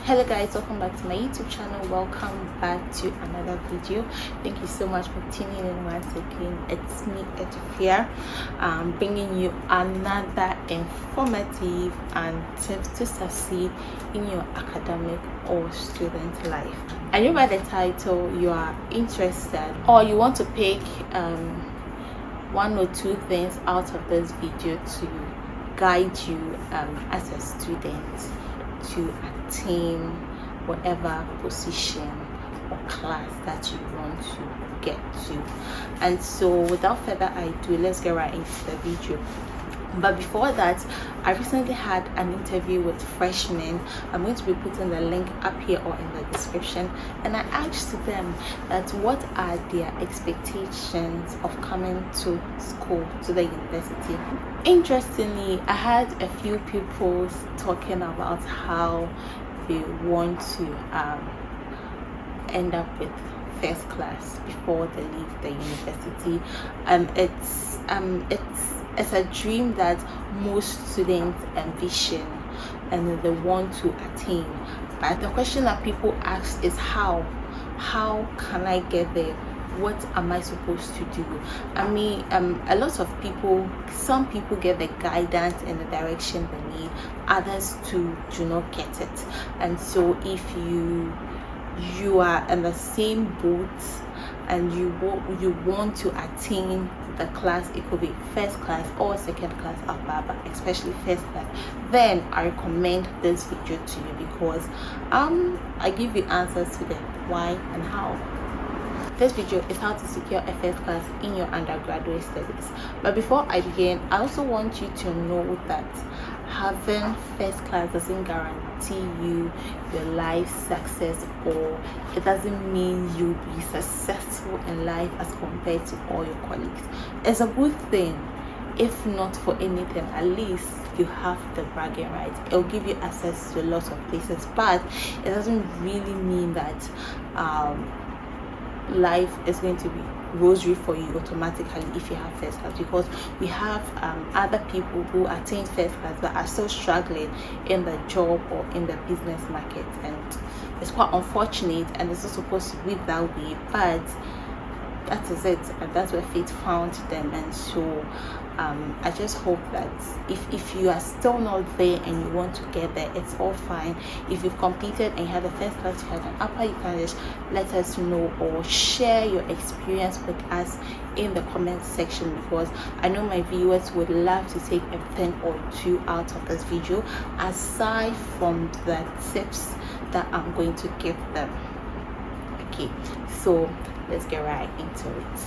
Hello guys, welcome back to my YouTube channel. Welcome back to another video. Thank you so much for tuning in once again. It's me, Etofia, bringing you another informative and tips to succeed in your academic or student life. I know by the title you are interested or you want to pick one or two things out of this video to guide you as a student to attain whatever position or class that you want to get to. And so without further ado, let's get right into the video. But before that, I recently had an interview with freshmen. I'm going to be putting the link up here or in the description, and I asked them that what are their expectations of coming to school, to the university. Interestingly, I had a few people talking about how they want to end up with first class before they leave the university. It's a dream that most students envision and they want to attain. But the question that people ask is how can I get there? What am I supposed to do? I mean, a lot of people, some people get the guidance and the direction they need, others do not get it. And so if you are in the same boat and you want to attain the class, it could be first class or second class, but especially first class, then I recommend this video to you because I give you answers to the why and how. This video is how to secure a first class in your undergraduate studies. But before I begin, I also want you to know that having first class doesn't guarantee you your life success, or it doesn't mean you'll be successful in life as compared to all your colleagues. It's a good thing, if not for anything, at least you have the bragging right. It'll give you access to lots of places, but it doesn't really mean that life is going to be rosary for you automatically if you have first class, because we have other people who attain first class but are still struggling in the job or in the business market, and it's quite unfortunate, and it's not supposed to be that way, but that is it, and that's where fate found them. And so I just hope that if you are still not there and you want to get there, it's all fine. If you've completed and you had a first class, you had an upper, you can just let us know or share your experience with us in the comment section, because I know my viewers would love to take a thing or two out of this video aside from the tips that I'm going to give them. Okay, so let's get right into it.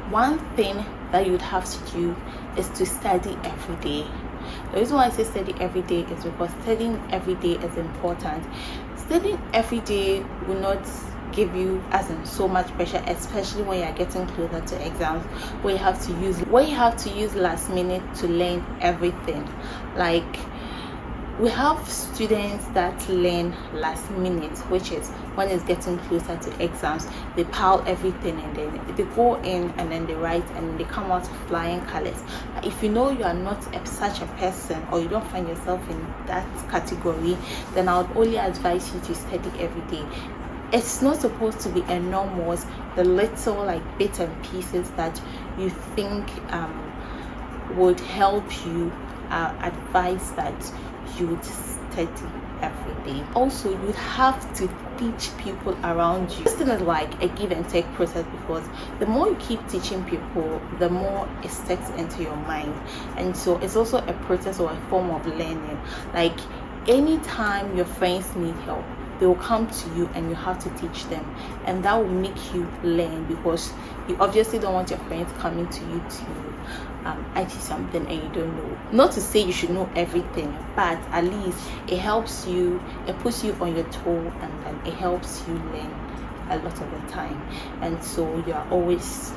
One thing that you would have to do is to study every day. The reason why I say study every day is because studying every day is important. Studying every day will not give you as in so much pressure, especially when you're getting closer to exams, where you have to use last minute to learn everything. Like, we have students that learn last minute, which is when it's getting closer to exams, they pile everything and then they go in and then they write and they come out flying colors. If you know you are not such a person, or you don't find yourself in that category, then I would only advise you to study every day. It's not supposed to be enormous, the little like bits and pieces that you think would help you. Advise that you would study every day. Also, you have to teach people around you. This thing is like a give and take process, because the more you keep teaching people, the more it sticks into your mind. And so it's also a process or a form of learning. Like, anytime your friends need help, they will come to you and you have to teach them, and that will make you learn, because you obviously don't want your friends coming to you to ask you something and you don't know. Not to say you should know everything, but at least it helps you, it puts you on your toe, and then it helps you learn a lot of the time, and so you are always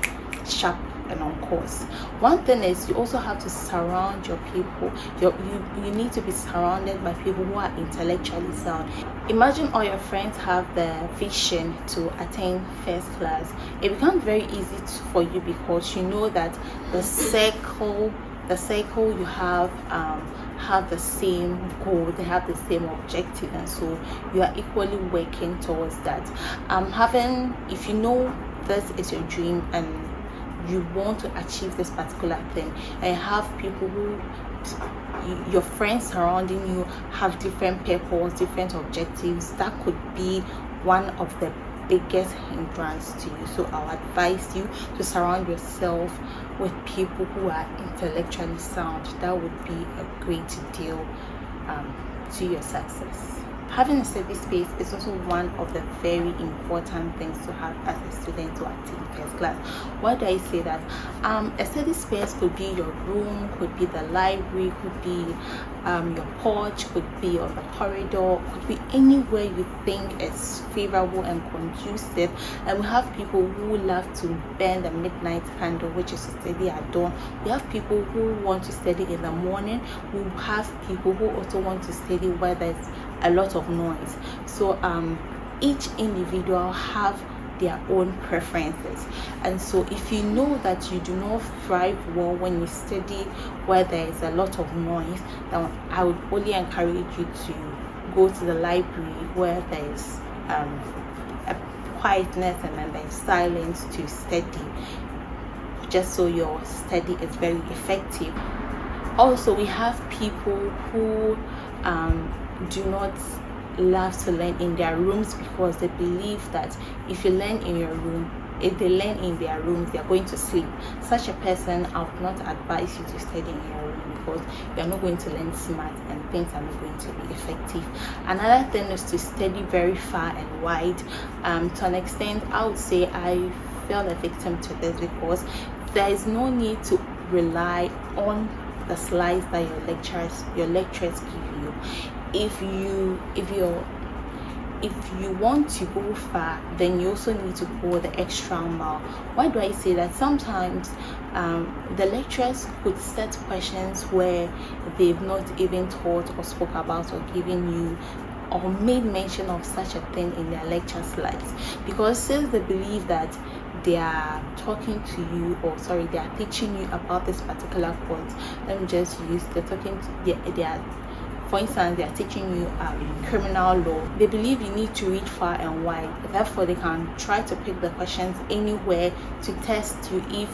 sharp and on course. One thing is you also have to surround your people. You need to be surrounded by people who are intellectually sound. Imagine all your friends have the vision to attain first class. It becomes very easy for you because you know that the circle you have the same goal, they have the same objective, and so you are equally working towards that. If you know this is your dream and you want to achieve this particular thing, and have people who your friends surrounding you have different purpose, different objectives, that could be one of the biggest hindrance to you. So I'll advise you to surround yourself with people who are intellectually sound. That would be a great deal to your success. Having a study space is also one of the very important things to have as a student to attain first class. Why do I say that? A study space could be your room, could be the library, could be your porch, could be on the corridor, could be anywhere you think is favorable and conducive. And we have people who love to burn the midnight candle, which is to study at dawn. We have people who want to study in the morning. We have people who also want to study where there's a lot of noise. So each individual have their own preferences, and so if you know that you do not thrive well when you study where there is a lot of noise, then I would only encourage you to go to the library where there is a quietness and then there's silence to study, just so your study is very effective. Also, we have people who do not love to learn in their rooms because they believe that if they learn in their rooms, they are going to sleep. Such a person, I would not advise you to study in your room because you are not going to learn smart and things are not going to be effective. Another thing is to study very far and wide. To an extent, I would say I fell a victim to this because there is no need to rely on the slides that your lecturers give you. If you want to go far, then you also need to go the extra mile. Why do I say that? Sometimes the lecturers could set questions where they've not even taught or spoke about or given you or made mention of such a thing in their lecture slides, because since they believe that they are talking to you, or sorry, they are teaching you about this particular course. Let me just use for instance, they are teaching you criminal law. They believe you need to read far and wide. Therefore, they can try to pick the questions anywhere to test you if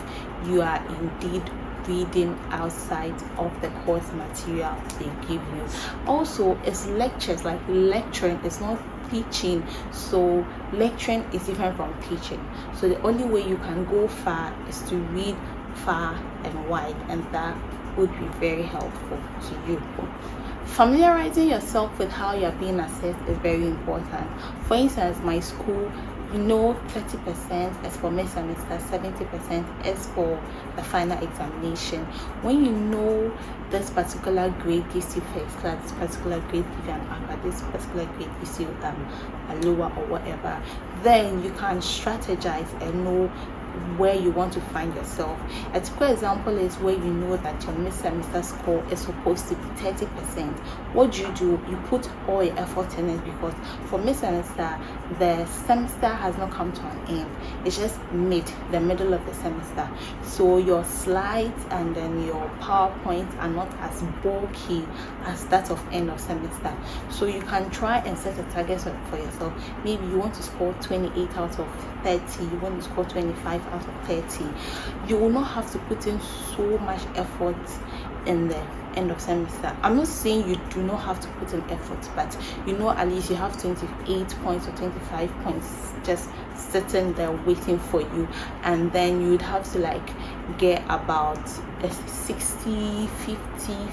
you are indeed reading outside of the course material they give you. Also, it's lectures, like lecturing is not teaching, so lecturing is different from teaching. So the only way you can go far is to read far and wide, and that would be very helpful to you. Familiarizing yourself with how you're being assessed is very important. For instance, my school, 30% is for mid-semester, 70% is for the final examination. When you know this particular grade gives you first class, this particular grade gives you an upper, this particular grade gives you a lower or whatever, then you can strategize and know where you want to find yourself. A typical example is where you know that your mid-semester score is supposed to be 30%. What do? You put all your effort in it, because for mid-semester, the semester has not come to an end. It's just the middle of the semester. So your slides and then your PowerPoint are not as bulky as that of end of semester. So you can try and set a target for yourself. Maybe you want to score 28 out of 30, you want to score 25 out of 30. You will not have to put in so much effort in the end of semester. I'm not saying you do not have to put in effort, but at least you have 28 points or 25 points just sitting there waiting for you, and then you would have to get about 60, 50,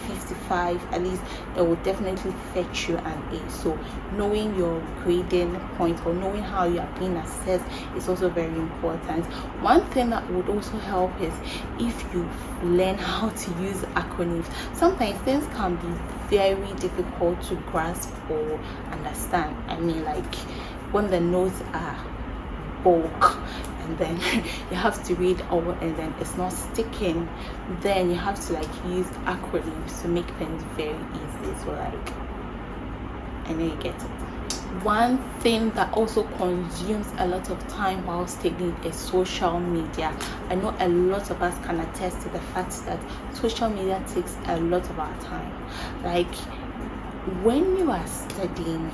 55. At least it will definitely fetch you an A. So knowing your grading point or knowing how you are being assessed is also very important. One thing that would also help is if you learn how to use acronyms. Sometimes things can be very difficult to grasp or understand. I mean, when the notes are bulk and then you have to read all, and then it's not sticking, then you have to like use acronyms to make things very easy. So like, I know you get it. One thing that also consumes a lot of time while studying is social media. I know a lot of us can attest to the fact that social media takes a lot of our time. Like, when you are studying,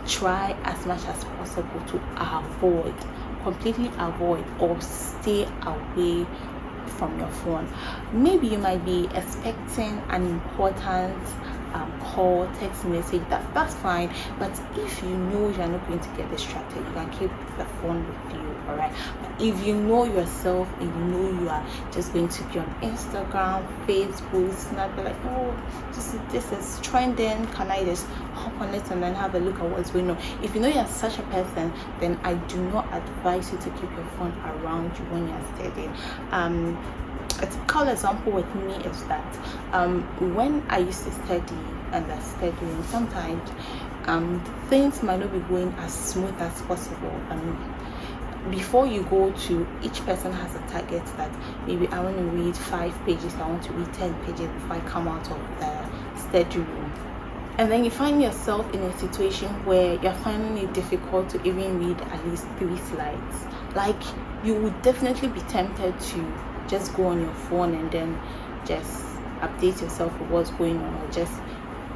try as much as possible to completely avoid or stay away from your phone. Maybe you might be expecting an important call, text message, that's fine, but if you know you're not going to get distracted, you can keep the phone with you. All right, but if you know yourself and you know you are just going to be on Instagram, Facebook, Snap, like, oh, this is trending, can I just hop on it and then have a look at what's going on? If you know you're such a person, then I do not advise you to keep your phone around you when you're studying. A typical example with me is that when I used to study and I'm studying, sometimes things might not be going as smooth as possible. Before you go to, each person has a target that maybe I want to read 5 pages, I want to read 10 pages before I come out of the study room. And then you find yourself in a situation where you're finding it difficult to even read at least 3 slides. Like, you would definitely be tempted to just go on your phone and then just update yourself with what's going on, or just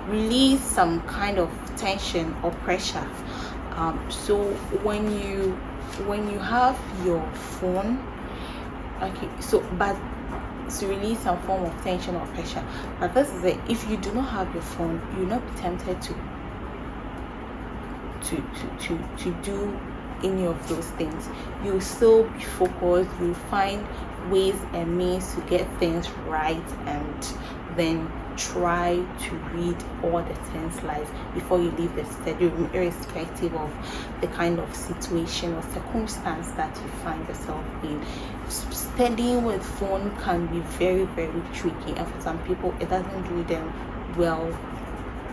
release some kind of tension or pressure. So when you have your phone, okay, but to release some form of tension or pressure. But this is it: if you do not have your phone, you'll not be tempted to do any of those things. You'll still be focused. You'll find ways and means to get things right, and then try to read all the 10 slides before you leave the study room, irrespective of the kind of situation or circumstance that you find yourself in. Studying with phone can be very, very tricky, and for some people it doesn't do them well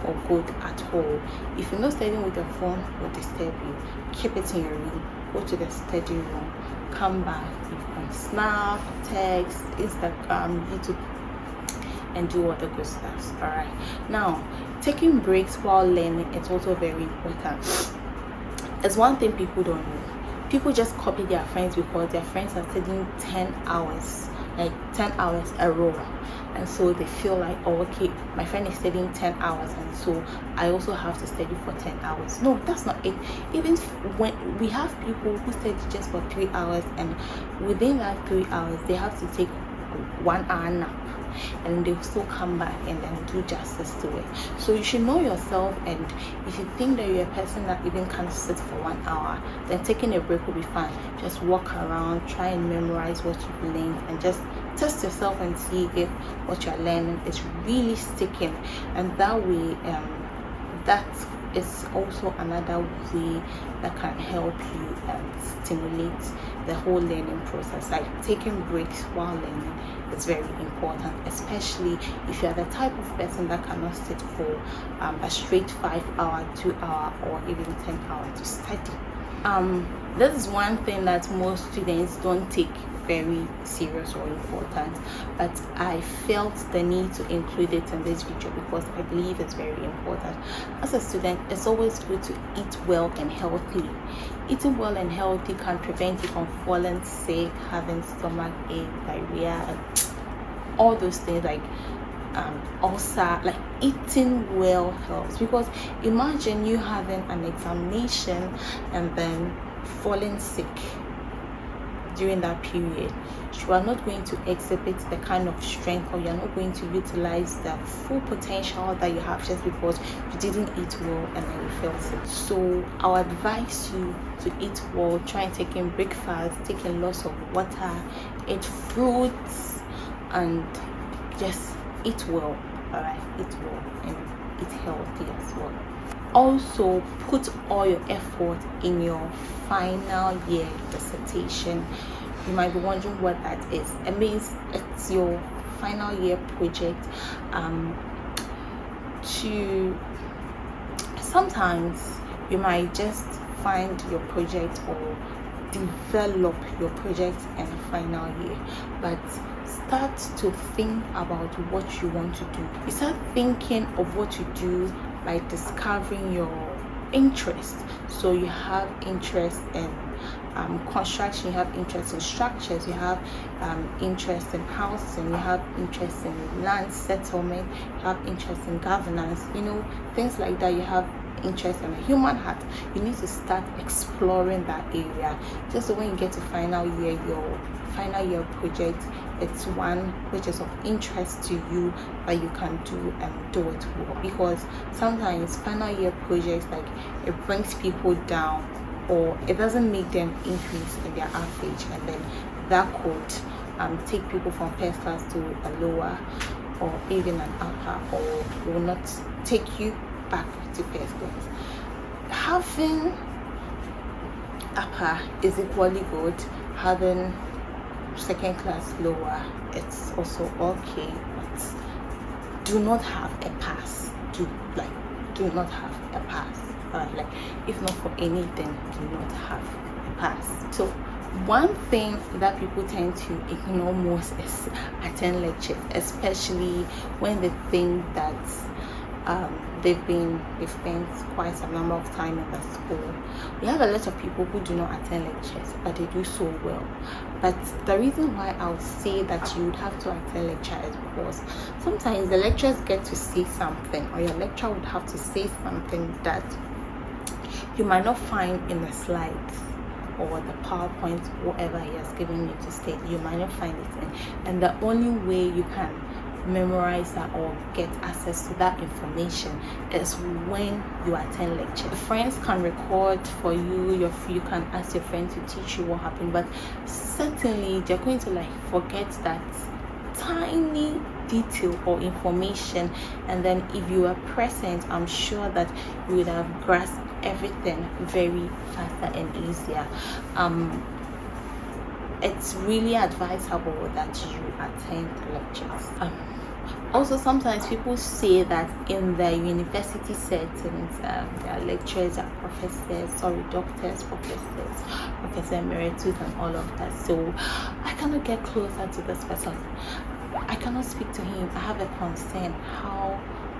or good at all. If you're not studying with your phone, will disturb you, keep it in your room. Go to the study room, come back, you can Snap, text, Instagram, YouTube, and do all the good stuff. All right, now taking breaks while learning is also very important. It's one thing people don't know. People just copy their friends because their friends are studying 10 hours, like 10 hours a row, and so they feel like, oh, okay, my friend is studying 10 hours, and so I also have to study for 10 hours. No, that's not it. Even when we have people who study just for 3 hours, and within that 3 hours they have to take 1 hour nap, and they'll still come back and then do justice to it. So you should know yourself, and if you think that you're a person that even can't sit for 1 hour, then taking a break will be fine. Just walk around, try and memorize what you've learned, and just test yourself and see if what you're learning is really sticking. And that way, that is also another way that can help you stimulate the whole learning process. Like, taking breaks while learning is very important, especially if you're the type of person that cannot sit for a straight 5 hour, 2 hour, or even 10 hours to study. This is one thing that most students don't take very serious or important, but I felt the need to include it in this video because I believe it's very important. As a student, it's always good to eat well and healthy. Eating well and healthy can prevent you from falling sick, having stomach ache, diarrhea, all those things, like ulcer. Like, eating well helps, because imagine you having an examination and then falling sick during that period. You are not going to exhibit the kind of strength, or you're not going to utilize the full potential that you have just because you didn't eat well and then you felt sick. So I'll advise you to eat well, try and take in breakfast, take in lots of water, eat fruits, and just eat well. All right, eat well and eat healthy as well. Also, put all your effort in your final year dissertation. You might be wondering what that is. It means it's your final year project. Sometimes you might just find your project or develop your project in the final year, but start to think about what you want to do. You start thinking of what you do by discovering your interest. So you have interest in construction, you have interest in structures, you have interest in housing, you have interest in land settlement, you have interest in governance, things like that. You have interest in the human heart. You need to start exploring that area, just so when you get to final year, your final year project, it's one which is of interest to you that you can do and do it well. Because sometimes final year projects, like, it brings people down, or it doesn't make them increase in their average, and then that could take people from first class to a lower or even an upper, or will not take you back to first class. Having upper is equally good. Having second class lower, it's also okay, but do not have a pass. Do not have a pass. Like, if not for anything, do not have a pass. So one thing that people tend to ignore most is attend lectures, especially when they think that they've spent quite a number of time in the school. We have a lot of people who do not attend lectures, but they do so well. But the reason why I would say that you would have to attend lecture is because sometimes the lecturers get to say something, or your lecturer would have to say something that you might not find in the slides or the PowerPoint, whatever he has given you to state. You might not find it in, and the only way you can memorize that or get access to that information is when you attend lecture. Friends can record for you, you can ask your friend to teach you what happened, but certainly they're going to forget that tiny detail or information, and then if you are present, I'm sure that you would have grasped everything very faster and easier. It's really advisable that you attend lectures. Also, sometimes people say that in the university settings, their lecturers are doctors, professor emeritus, and all of that. So I cannot get closer to this person. I cannot speak to him. I have a concern.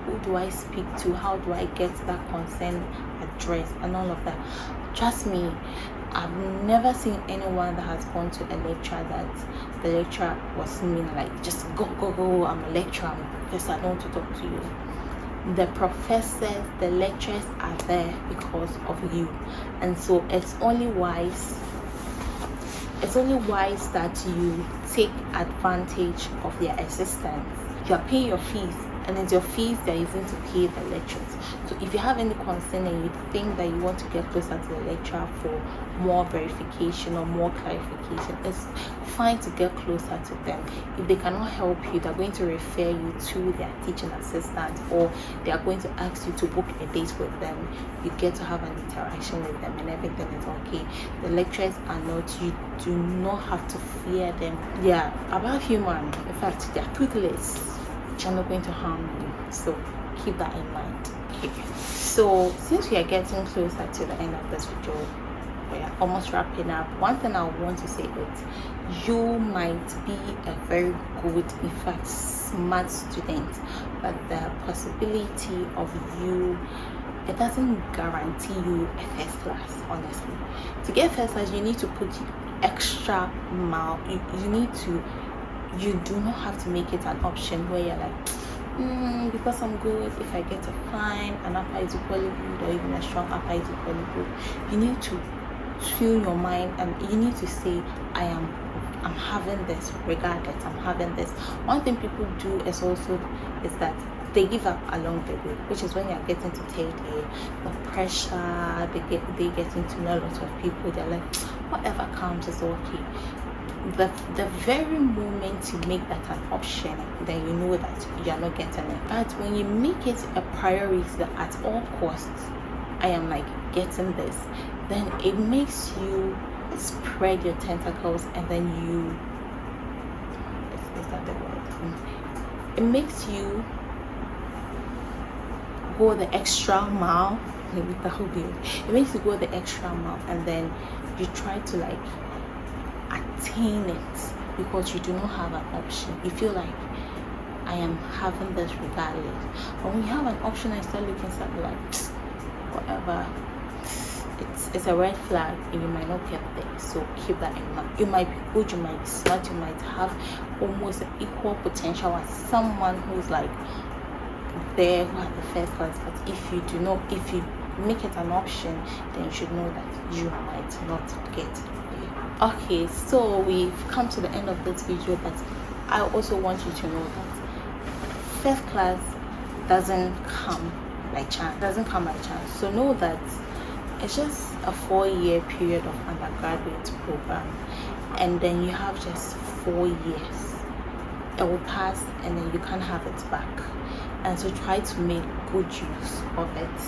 Who do I speak to? How do I get that concern addressed and all of that? Trust me, I've never seen anyone that has gone to a lecture that the lecturer was mean, like, just go, I'm a lecturer, I'm a professor, I don't want to talk to you. The professors, the lecturers are there because of you, and so it's only wise that you take advantage of their assistance. You are paying your fees, and it's your fees they're using to pay the lecturers. So if you have any concern and you think that you want to get closer to the lecturer for more verification or more clarification, it's fine to get closer to them. If they cannot help you, they're going to refer you to their teaching assistant, or they are going to ask you to book a date with them. You get to have an interaction with them, and everything is okay. The lecturers are not, you do not have to fear them. They are above human. In fact, they are toothless, which are not going to harm you. So keep that in mind. Okay. So since we are getting closer to the end of this video, we are almost wrapping up. One thing I want to say is you might be a very good, in fact smart student, but the possibility of you, it doesn't guarantee you a first class. Honestly, to get first class, you need to put extra mile. You do not have to make it an option where you're like, because I'm good, if I get a fine, an upper is equally good, or even a strong upper is equally good. You need to tune your mind, and you need to say, I'm having this regardless. I'm having this. One thing people do is that they give up along the way, which is when you're getting to third year, the pressure, they getting to know a lot of people. They're like, whatever comes is okay. The very moment you make that an option, then you know that you're not getting it. But when you make it a priority that at all costs, I am getting this, then it makes you spread your tentacles, and then is that the word? It makes you go the extra mile. Maybe that will be it. It makes you go the extra mile, and then you try to like attain it because you do not have an option. You feel like, I am having this regardless. But when you have an option and start looking at it like, whatever, it's a red flag and you might not get there. So keep that in mind. You might be good, you might be smart, you might have almost equal potential as someone who's like there who had the first class. But if you make it an option, then you should know that you might not get there. Okay, so we've come to the end of this video, but I also want you to know that first class doesn't come by chance. So know that it's just a 4-year period of undergraduate program, and then you have just 4 years. It will pass and then you can't have it back, and so try to make good use of it.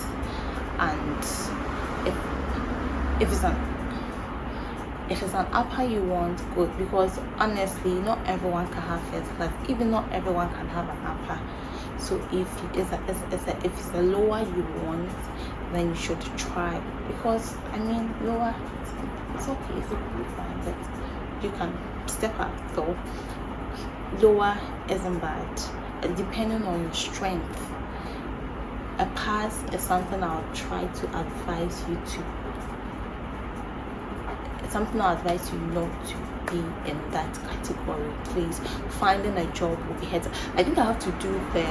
And if it's an upper you want, good, because honestly not everyone can have first class, even not everyone can have an upper. So if it's a lower you want, then you should try, because I mean lower, it's okay, it's really fine, but you can step up though. Lower isn't bad, depending on your strength. A pass is something I'll try to advise you to. It's something I'll advise you not to be in that category. Please, finding a job will be hard. I think I have to do the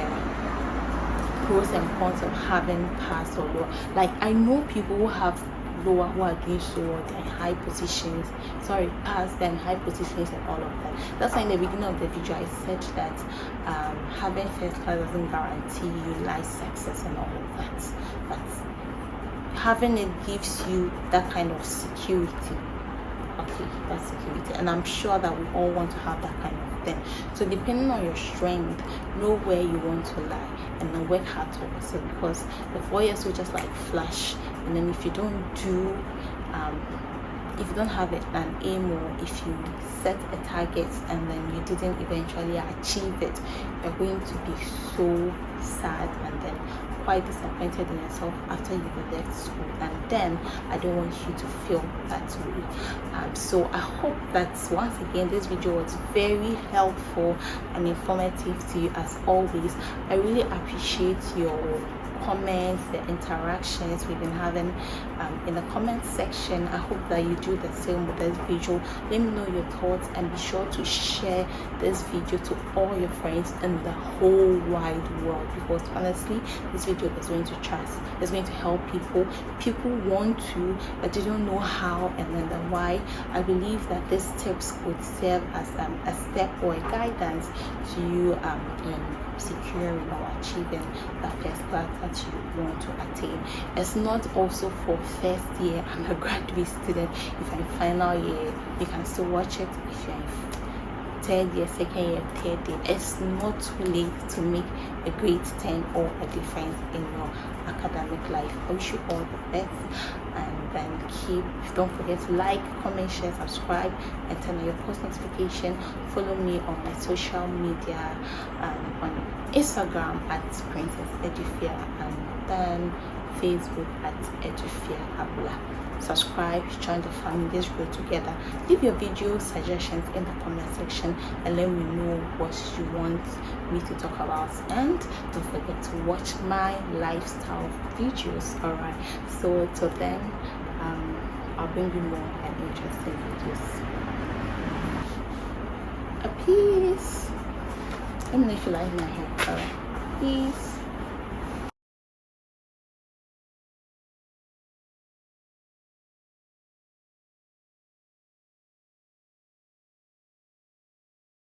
pros and cons of having pass or lower. Like, I know people who have lower who are doing so well, they're in high positions, pass, they're in high positions and all of that. That's why in the beginning of the video I said that having first class doesn't guarantee you life success and all of that, but having it gives you that kind of security. Okay, that's security, and I'm sure that we all want to have that kind of thing. So depending on your strength, know where you want to lie and then work hard towards it, because the 4 years will just like flash, and then if you don't have an aim, or if you set a target and then you didn't eventually achieve it, you're going to be so sad and then quite disappointed in yourself after you left school, and then I don't want you to feel that way. So I hope that once again this video was very helpful and informative to you as always. I really appreciate your comments, the interactions we've been having in the comment section. I hope that you do the same with this video. Let me know your thoughts, and be sure to share this video to all your friends in the whole wide world, because honestly this video is going to help people want to, but they don't know how and then the why. I believe that these tips would serve as a step or a guidance to you in securing or achieving the first class that you want to attain. It's not also for first year undergraduate student. If you're in final year, you can still watch it. If you're in third year, second year, third year, it's not too late to make a great turn or a difference in your academic life. I wish you all the best, and then don't forget to like, comment, share, subscribe, and turn on your post notification. Follow me on my social media, on Instagram at Princess Edufia, and then Facebook at Edufia Abula. Subscribe, join the family, let's grow together. Leave your video suggestions in the comment section and let me know what you want me to talk about, and don't forget to watch my lifestyle videos. Alright, so till then, I'll bring you more and interesting videos. Peace. Let me know if you like my hair. Alright, peace.